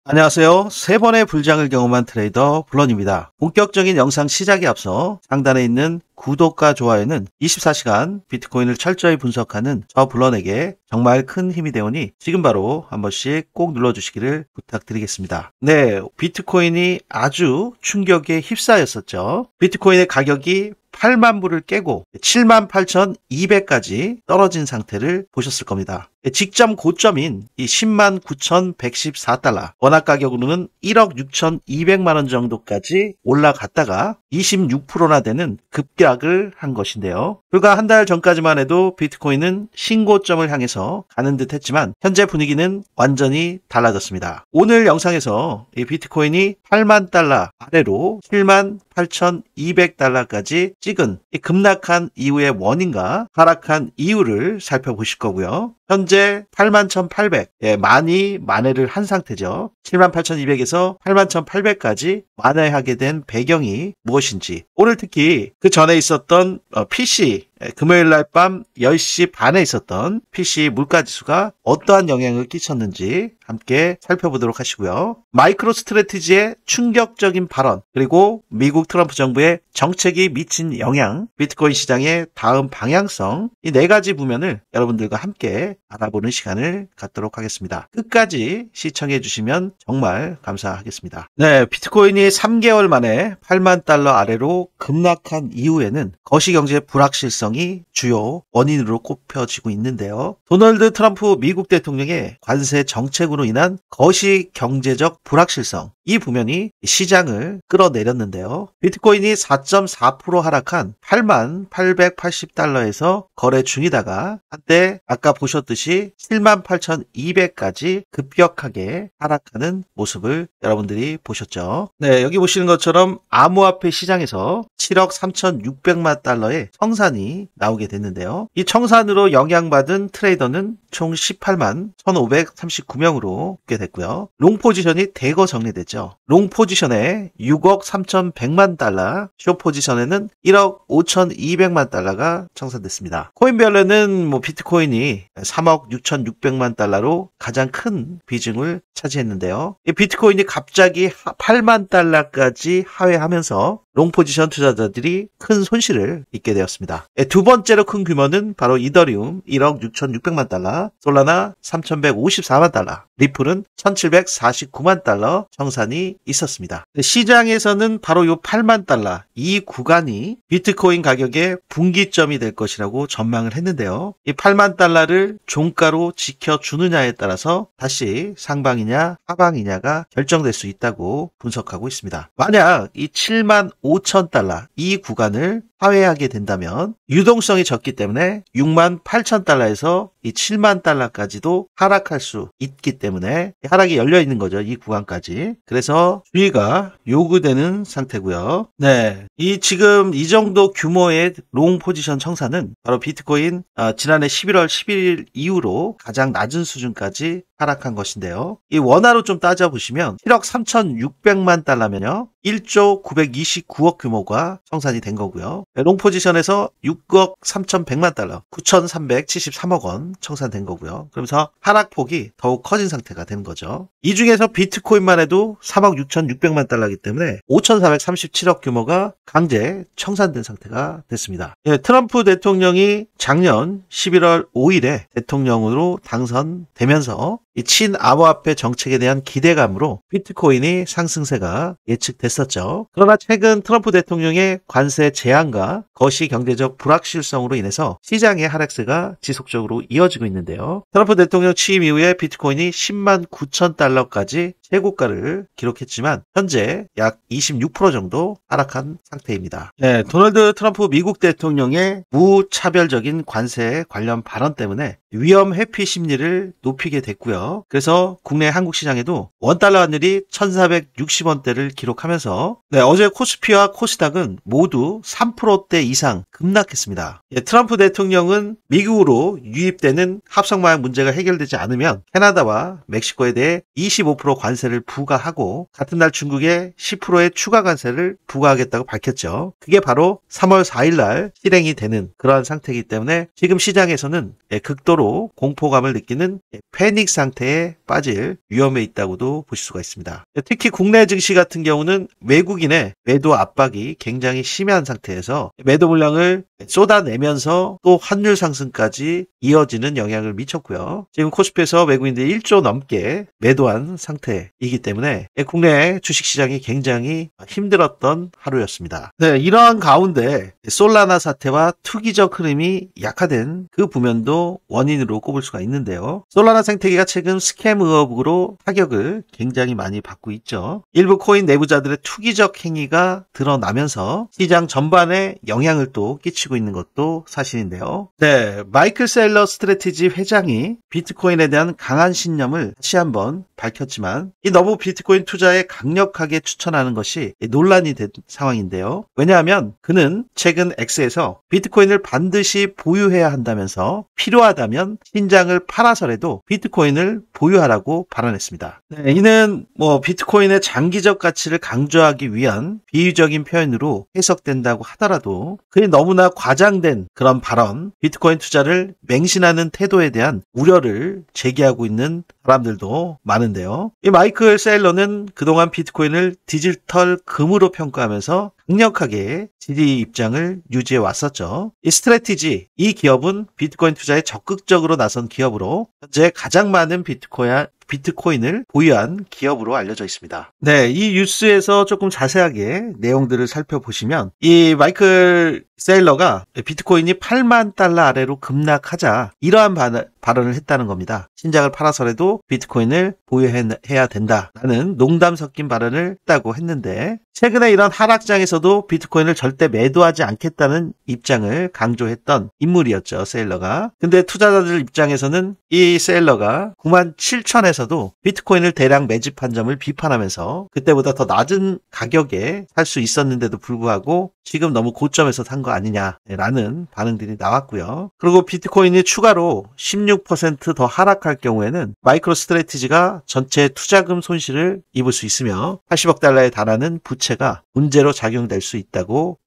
안녕하세요. 세 번의 불장을 경험한 트레이더 블런입니다. 본격적인 영상 시작에 앞서 상단에 있는 구독과 좋아요는 24시간 비트코인을 철저히 분석하는 저 블런에게 정말 큰 힘이 되오니 지금 바로 한 번씩 꼭 눌러주시기를 부탁드리겠습니다. 네, 비트코인이 아주 충격에 휩싸였었죠. 비트코인의 가격이 8만 불을 깨고 78,200까지 떨어진 상태를 보셨을 겁니다. 직전 고점인 이 10만 9,114달러, 원화 가격으로는 1억 6,200만 원 정도까지 올라갔다가 26%나 되는 급락을 한 것인데요. 불과 한 달 전까지만 해도 비트코인은 신고점을 향해서 가는 듯 했지만 현재 분위기는 완전히 달라졌습니다. 오늘 영상에서 이 비트코인이 8만 달러 아래로 7만 8,200달러까지 찍은 이 급락한 이후의 원인과 하락한 이유를 살펴보실 거고요. 현재 81,800, 많이 만회를 한 상태죠. 78,200에서 81,800까지 만회하게 된 배경이 무엇인지, 오늘 특히 그 전에 있었던 PC, 금요일 날 밤 10시 반에 있었던 PC 물가지수가 어떠한 영향을 끼쳤는지 함께 살펴보도록 하시고요. 마이크로 스트래티지의 충격적인 발언, 그리고 미국 트럼프 정부의 정책이 미친 영향, 비트코인 시장의 다음 방향성, 이 네 가지 부면을 여러분들과 함께 알아보는 시간을 갖도록 하겠습니다. 끝까지 시청해 주시면 정말 감사하겠습니다. 네, 비트코인이 3개월 만에 8만 달러 아래로 급락한 이후에는 거시경제 불확실성이 주요 원인으로 꼽혀지고 있는데요. 도널드 트럼프 미국 대통령의 관세 정책으로 인한 거시경제적 불확실성, 이 부면이 시장을 끌어내렸는데요. 비트코인이 4.4% 하락한 8만 880달러에서 거래 중이다가 한때 아까 보셨듯이 7만 8,200까지 급격하게 하락하는 모습을 여러분들이 보셨죠. 네, 여기 보시는 것처럼 암호화폐 시장에서 7억 3,600만 달러의 청산이 나오게 됐는데요. 이 청산으로 영향받은 트레이더는 총 18만 1,539명으로 있게 됐고요. 롱 포지션이 대거 정리됐죠. 롱 포지션에 6억 3,100만 달러, 숏 포지션에는 1억 5,200만 달러가 청산됐습니다. 코인별로는 비트코인이 3억 6,600만 달러로 가장 큰 비중을 차지했는데요. 이 비트코인이 갑자기 8만 달러까지 하회하면서 롱 포지션 투자자들이 큰 손실을 입게 되었습니다. 두 번째로 큰 규모는 바로 이더리움 1억 6,600만 달러, 솔라나 3,154만 달러, 리플은 1,749만 달러 청산이 있었습니다. 시장에서는 바로 이 8만 달러, 이 구간이 비트코인 가격의 분기점이 될 것이라고 전망을 했는데요. 이 8만 달러를 종가로 지켜주느냐에 따라서 다시 상방이냐 하방이냐가 결정될 수 있다고 분석하고 있습니다. 만약 이 7만 5천 달러 이 구간을 하회하게 된다면 유동성이 적기 때문에 6만 8천 달러에서 이 7만 달러까지도 하락할 수 있기 때문에 하락이 열려 있는 거죠. 이 구간까지. 그래서 주의가 요구되는 상태고요. 네, 지금 이 정도 규모의 롱 포지션 청산은 바로 비트코인 지난해 11월 11일 이후로 가장 낮은 수준까지 하락한 것인데요. 이 원화로 좀 따져보시면 7억 3,600만 달러면요, 1조 929억 규모가 청산이 된 거고요. 롱 포지션에서 6억 3,100만 달러, 9,373억 원 청산된 거고요. 그러면서 하락폭이 더욱 커진 상태가 된 거죠. 이 중에서 비트코인만 해도 3억 6,600만 달러이기 때문에 5,437억 규모가 강제 청산된 상태가 됐습니다. 트럼프 대통령이 작년 11월 5일에 대통령으로 당선되면서 이 친암호화폐 정책에 대한 기대감으로 비트코인이 상승세가 예측됐었죠. 그러나 최근 트럼프 대통령의 관세 제한과 거시경제적 불확실성으로 인해서 시장의 하락세가 지속적으로 이어지고 있는데요. 트럼프 대통령 취임 이후에 비트코인이 10만 9천 달러까지 최고가를 기록했지만 현재 약 26% 정도 하락한 상태입니다. 네, 도널드 트럼프 미국 대통령의 무차별적인 관세 관련 발언 때문에 위험 회피 심리를 높이게 됐고요. 그래서 국내 한국 시장에도 원달러 환율이 1,460원대를 기록하면서 어제 코스피와 코스닥은 모두 3%대 이상 급락했습니다. 트럼프 대통령은 미국으로 유입되는 합성마약 문제가 해결되지 않으면 캐나다와 멕시코에 대해 25% 관세를 부과하고 같은 날 중국에 10%의 추가 관세를 부과하겠다고 밝혔죠. 그게 바로 3월 4일 날 실행이 되는 그러한 상태이기 때문에 지금 시장에서는 극도로 공포감을 느끼는 패닉 상태 상태에 빠질 위험에 있다고도 보실 수가 있습니다. 특히 국내 증시 같은 경우는 외국인의 매도 압박이 굉장히 심한 상태에서 매도 물량을 쏟아내면서 또 환율 상승까지 이어지는 영향을 미쳤고요. 지금 코스피에서 외국인들이 1조 넘게 매도한 상태이기 때문에 국내 주식시장이 굉장히 힘들었던 하루였습니다. 네, 이러한 가운데 솔라나 사태와 투기적 흐름이 약화된 그 부면도 원인으로 꼽을 수가 있는데요. 솔라나 생태계가 최근 스캠 의혹으로 타격을 굉장히 많이 받고 있죠. 일부 코인 내부자들의 투기적 행위가 드러나면서 시장 전반에 영향을 또 끼치고 있는 것도 사실인데요. 네, 마이클 셀러 스트래티지 회장이 비트코인에 대한 강한 신념을 다시 한번 밝혔지만 이 너무 비트코인 투자에 강력하게 추천하는 것이 논란이 된 상황인데요. 왜냐하면 그는 최근 X에서 비트코인을 반드시 보유해야 한다면서 필요하다면 신장을 팔아서라도 비트코인을 보유하라고 발언했습니다. 네, 이는 비트코인의 장기적 가치를 강조하기 위한 비유적인 표현으로 해석된다고 하더라도 그게 너무나 과장된 그런 발언, 비트코인 투자를 맹신하는 태도에 대한 우려를 제기하고 있는 사람들도 많은데요. 이 마이클 셀러는 그동안 비트코인을 디지털 금으로 평가하면서 강력하게 지지 입장을 유지해 왔었죠. 이 스트래티지, 이 기업은 비트코인 투자에 적극적으로 나선 기업으로 현재 가장 많은 비트코인을 보유한 기업으로 알려져 있습니다. 네, 이 뉴스에서 조금 자세하게 내용들을 살펴보시면 이 마이클 셀러가 비트코인이 8만 달러 아래로 급락하자 이러한 발언을 했다는 겁니다. 신장을 팔아서라도 비트코인을 보유해야 된다라는 농담 섞인 발언을 했다고 했는데 최근에 이런 하락장에서도 비트코인을 절대 매도하지 않겠다는 입장을 강조했던 인물이었죠, 셀러가. 근데 투자자들 입장에서는 이 셀러가 97,000에서도 비트코인을 대량 매집한 점을 비판하면서 그때보다 더 낮은 가격에 살 수 있었는데도 불구하고 지금 너무 고점에서 산 거 아니냐라는 반응들이 나왔고요. 그리고 비트코인이 추가로 16% 더 하락할 경우에는 마이크로 스트래티지가 전체 투자금 손실을 입을 수 있으며 80억 달러에 달하는 부채가 문제로 작용될 수 있다고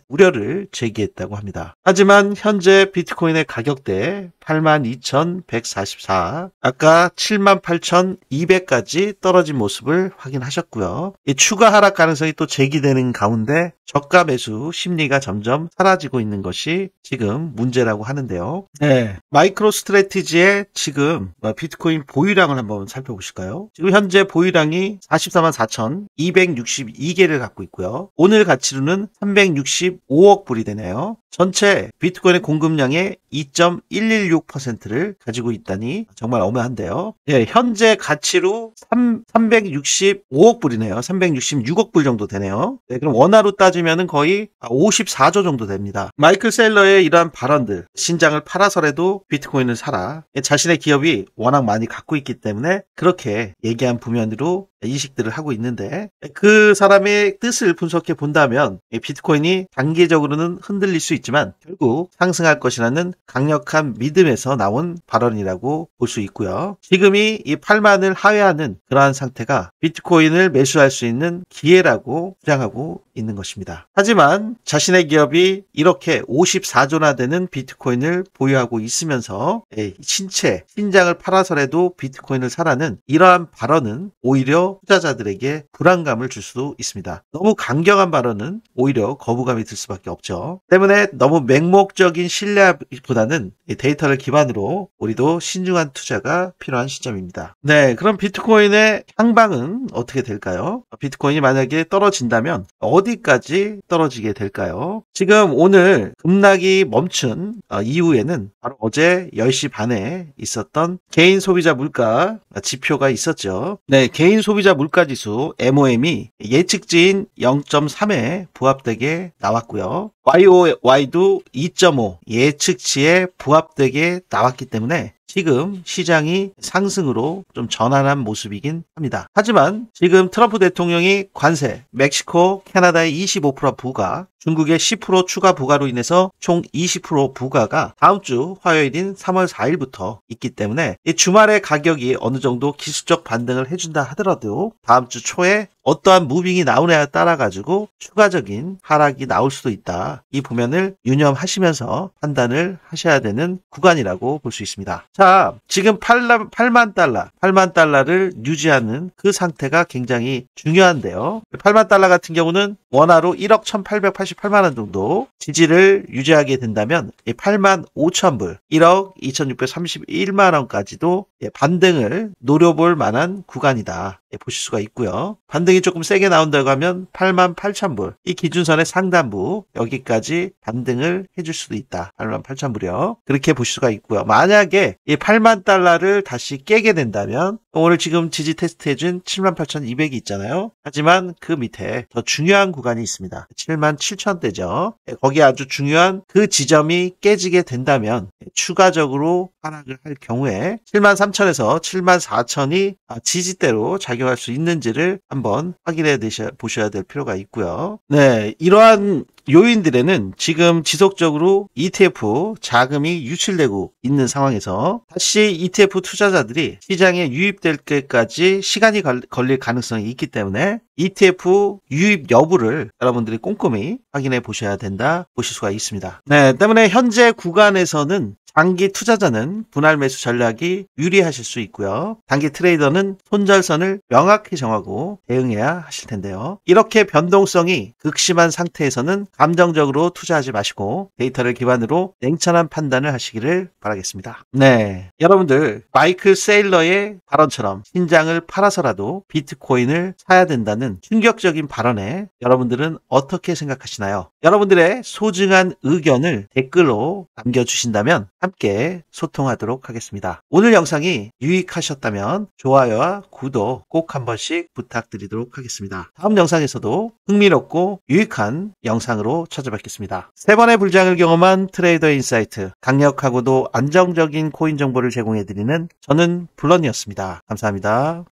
우려를 제기했다고 합니다. 하지만 현재 비트코인의 가격대 82,144, 아까 78,200까지 떨어진 모습을 확인하셨고요. 이 추가 하락 가능성이 또 제기되는 가운데 저가 매수 심리가 점점 사라지고 있는 것이 지금 문제라고 하는데요. 네, 마이크로 스트래티지의 지금 비트코인 보유량을 한번 살펴보실까요? 지금 현재 보유량이 444,262개를 갖고 있고요. 오늘 가치로는 365억 불이 되네요. 전체 비트코인의 공급량의 2.116%를 가지고 있다니 정말 어마한데요. 네, 현재 가치로 365억 불이네요. 366억 불 정도 되네요. 네, 그럼 원화로 따지면 거의 54조 정도 됩니다. 마이클 셀러의 이러한 발언들, 신장을 팔아서라도 비트코인을 사라. 자신의 기업이 워낙 많이 갖고 있기 때문에 그렇게 얘기한 부면으로 인식들을 하고 있는데 그 사람의 뜻을 분석해 본다면 비트코인이 단기적으로는 흔들릴 수 있지만 결국 상승할 것이라는 강력한 믿음에서 나온 발언이라고 볼 수 있고요. 지금이 이 8만을 하회하는 그러한 상태가 비트코인을 매수할 수 있는 기회라고 주장하고 있는 것입니다. 하지만 자신의 기업이 이렇게 54조나 되는 비트코인을 보유하고 있으면서 신장을 팔아서라도 비트코인을 사라는 이러한 발언은 오히려 투자자들에게 불안감을 줄 수도 있습니다. 너무 강경한 발언은 오히려 거부감이 들 수밖에 없죠. 때문에 너무 맹목적인 신뢰보다는 데이터를 기반으로 우리도 신중한 투자가 필요한 시점입니다. 네, 그럼 비트코인의 향방은 어떻게 될까요? 비트코인이 만약에 떨어진다면 어디까지 떨어지게 될까요? 지금 오늘 급락이 멈춘 이후에는 바로 어제 10시 반에 있었던 개인 소비자 물가 지표가 있었죠. 네, 개인 소비자 물가지수 MOM이 예측치인 0.3에 부합되게 나왔고요. YOY도 2.5 예측치에 부합되게 나왔기 때문에 지금 시장이 상승으로 좀 전환한 모습이긴 합니다. 하지만 지금 트럼프 대통령이 관세, 멕시코, 캐나다의 25% 부과, 중국의 10% 추가 부과로 인해서 총 20% 부과가 다음 주 화요일인 3월 4일부터 있기 때문에 이 주말의 가격이 어느 정도 기술적 반등을 해준다 하더라도 다음 주 초에 어떠한 무빙이 나오냐에 따라 가지고 추가적인 하락이 나올 수도 있다. 이 부면을 유념하시면서 판단을 하셔야 되는 구간이라고 볼 수 있습니다. 자, 지금 8만 달러를 유지하는 그 상태가 굉장히 중요한데요. 8만 달러 같은 경우는 원화로 1억 1,888만 원 정도 지지를 유지하게 된다면 8만 5천 불, 1억 2,631만 원까지도 반등을 노려볼 만한 구간이다. 보실 수가 있고요. 반등이 조금 세게 나온다고 하면 8만 8천 불, 이 기준선의 상단부 여기까지 반등을 해줄 수도 있다. 8만 8천 불이요. 그렇게 보실 수가 있고요. 만약에 이 8만 달러를 다시 깨게 된다면 오늘 지금 지지 테스트 해준 7만 8,200이 있잖아요. 하지만 그 밑에 더 중요한 구간이 있습니다. 7만 7천대죠. 거기 아주 중요한 그 지점이 깨지게 된다면 추가적으로 하락을 할 경우에 7만 3천에서 7만 4천이 지지대로 작용할 수 있는지를 한번 확인해 보셔야 될 필요가 있고요. 네, 이러한 요인들에는 지금 지속적으로 ETF 자금이 유출되고 있는 상황에서 다시 ETF 투자자들이 시장에 유입될 때까지 시간이 걸릴 가능성이 있기 때문에 ETF 유입 여부를 여러분들이 꼼꼼히 확인해 보셔야 된다 보실 수가 있습니다. 네, 때문에 현재 구간에서는 장기 투자자는 분할 매수 전략이 유리하실 수 있고요. 단기 트레이더는 손절선을 명확히 정하고 대응해야 하실 텐데요. 이렇게 변동성이 극심한 상태에서는 감정적으로 투자하지 마시고 데이터를 기반으로 냉철한 판단을 하시기를 바라겠습니다. 네, 여러분들 마이클 세일러의 발언처럼 신장을 팔아서라도 비트코인을 사야 된다는 충격적인 발언에 여러분들은 어떻게 생각하시나요? 여러분들의 소중한 의견을 댓글로 남겨주신다면 함께 소통하도록 하겠습니다. 오늘 영상이 유익하셨다면 좋아요와 구독 꼭 한 번씩 부탁드리도록 하겠습니다. 다음 영상에서도 흥미롭고 유익한 영상으로 찾아뵙겠습니다. 3번의 불장을 경험한 트레이더 인사이트, 강력하고도 안정적인 코인 정보를 제공해드리는 저는 블런이었습니다. 감사합니다.